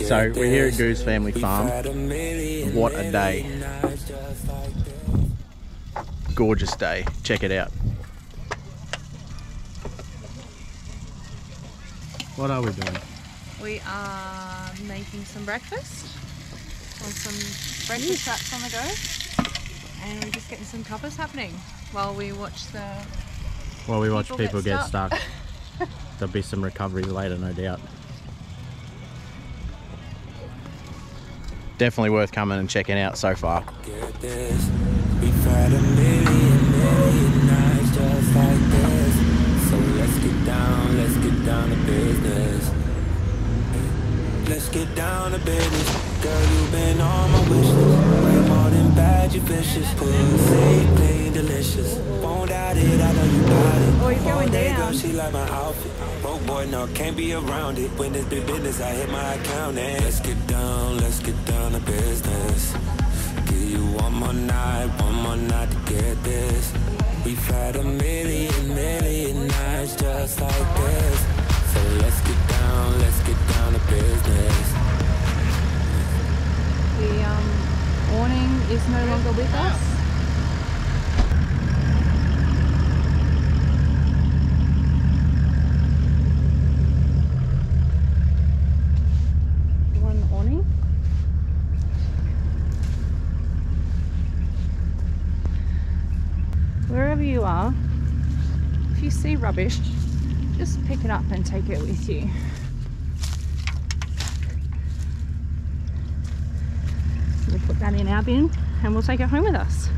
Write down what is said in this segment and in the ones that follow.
So we're here at Goose Family Farm. What a day. Gorgeous day. Check it out. What are we doing? We are making some breakfast. Or some breakfast wraps on the go. And we're just getting some covers happening while we watch people get stuck. There'll be some recovery later, no doubt. Definitely worth coming and checking out so far. We've had a million nights just like this. So let's get down to business. Let's get down to business. Girl, you've been on my wish list. Way more than bad, you vicious. Pussy, clean, delicious. Won't doubt it, I know you got it. Oh, you're going down. Girl, she like my outfit. Broke boy, no, can't be around it. When it's big business, I hit my account and let's get down to business. Give you one more night to get this. We've had a million nights just like this. So let's get down to business. The awning is no longer with us. One awning. Wherever you are, if you see rubbish, just pick it up and take it with you. We'll put that in our bin and we'll take it home with us.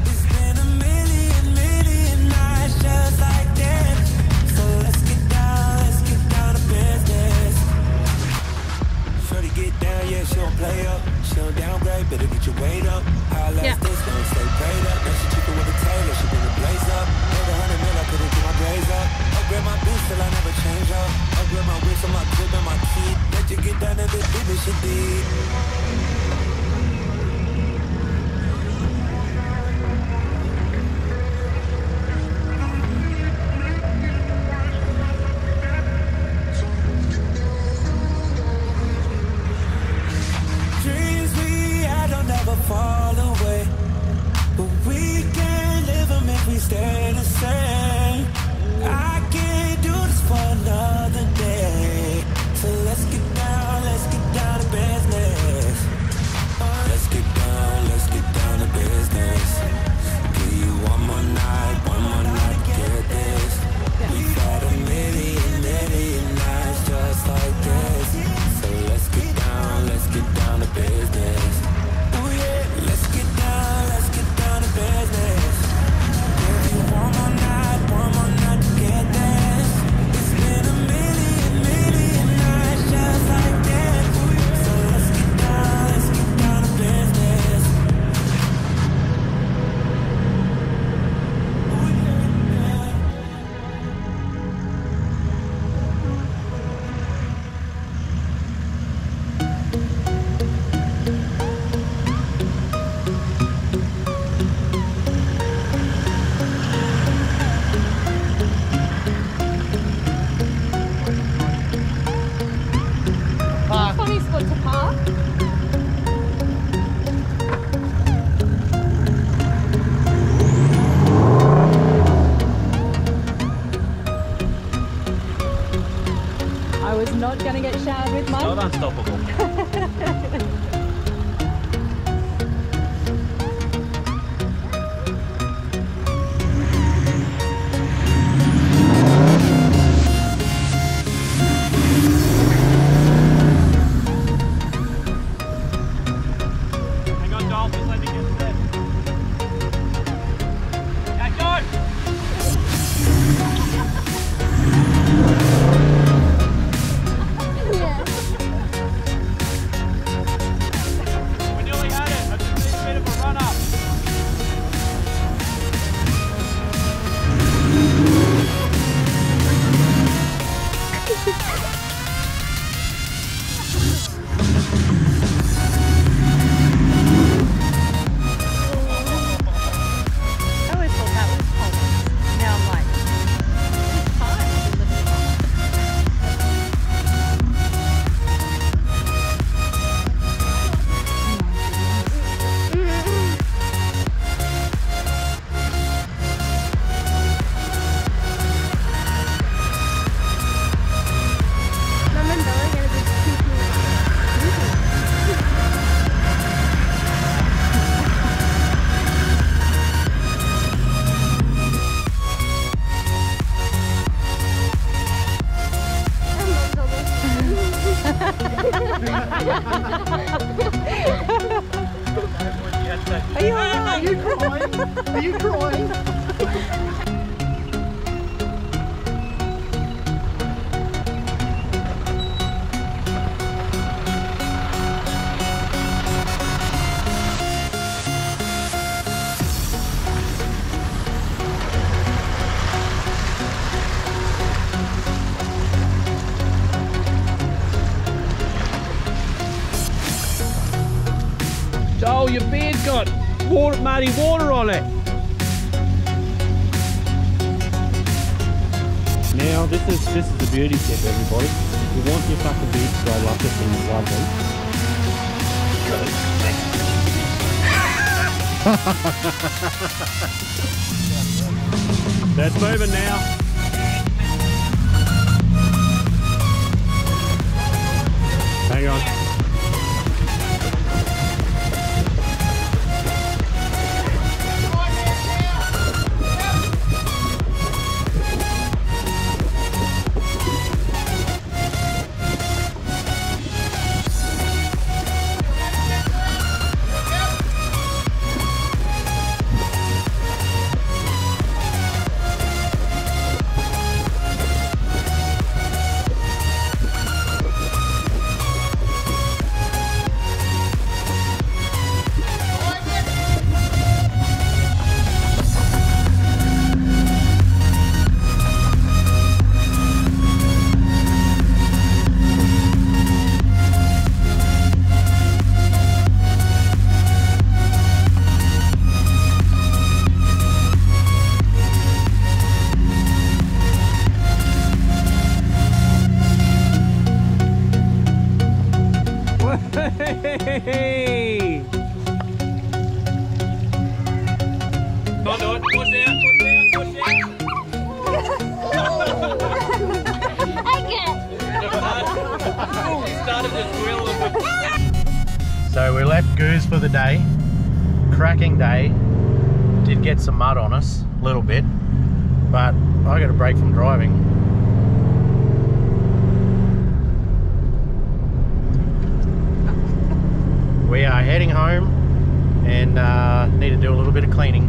It's been a million nights just like this. So let's get down to business. Shorty get down, yeah, she don't play up. She don't downgrade, better get your weight up. How last this, don't stay prayed up. Now she cheaper with a tailor, she bring the blaze up. Made 100 mil, I couldn't get my grades up. Upgrade my bitch till I never change up. Upgrade my wrist on my crib and my key. Let you get down to the business you did. Dreams we had don't never fall away, but we can't live them if we stay the same. I can't do this for another day. So let's get down to business. Let's get down to business. Give you one more night to get this. We've had a million nights just like this. So let's get down to business. Oh yeah, let's get down to business. Give you one more night to get this. It's been a million nights just like this. So let's get down to business. Oh yeah. Funny spot to park. I was not going to get showered with mud. Not unstoppable. Hang on, Dolphins, let me get to that. Yeah, go! We nearly had it. I've just made a bit of a run up. I always thought that was cold. Now I'm like, it's fine. Are you alright? Are you crying? Are you crying? Oh, your beard's got muddy water on it. Now this is the beauty tip, everybody. You want your fucking beard to go luscious and lovely. That's moving now. Hang on. Hey! Come on, do it. Push out, push out, push out. So we left Goose for the day. Cracking day. Did get some mud on us, a little bit, but I got a break from driving. We are heading home and need to do a little bit of cleaning.